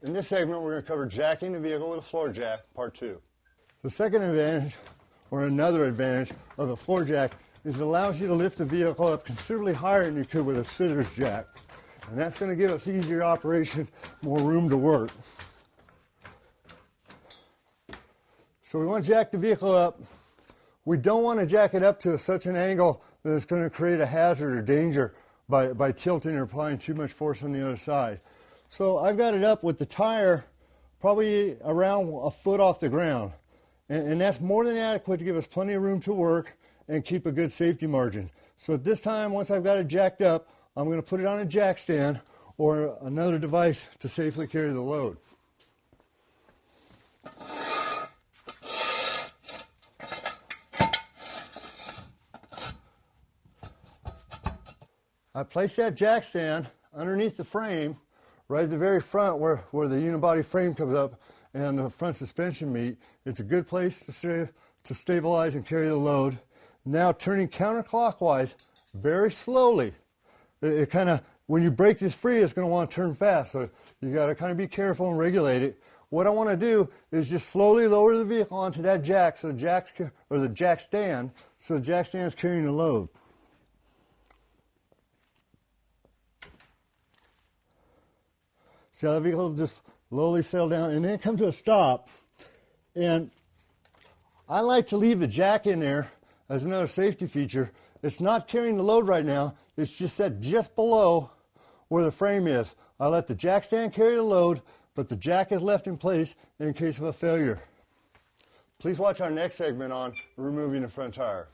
In this segment, we're going to cover jacking the vehicle with a floor jack, part 2. The second advantage, or another advantage, of a floor jack is it allows you to lift the vehicle up considerably higher than you could with a sitter's jack. And that's going to give us easier operation, more room to work. So we want to jack the vehicle up. We don't want to jack it up to such an angle that it's going to create a hazard or danger by tilting or applying too much force on the other side. So I've got it up with the tire probably around a foot off the ground. And that's more than adequate to give us plenty of room to work and keep a good safety margin. So at this time, once I've got it jacked up, I'm going to put it on a jack stand or another device to safely carry the load. I place that jack stand underneath the frame, right at the very front where the unibody frame comes up and the front suspension meet. It's a good place to stabilize and carry the load. Now turning counterclockwise very slowly. It kind of, when you break this free, it's going to want to turn fast. So you got to kind of be careful and regulate it. What I want to do is just slowly lower the vehicle onto that jack, so the jack stand, so the jack stand is carrying the load. See how the vehicle just slowly settle down and then come to a stop. And I like to leave the jack in there as another safety feature. It's not carrying the load right now. It's just set just below where the frame is. I let the jack stand carry the load, but the jack is left in place in case of a failure. Please watch our next segment on removing the front tire.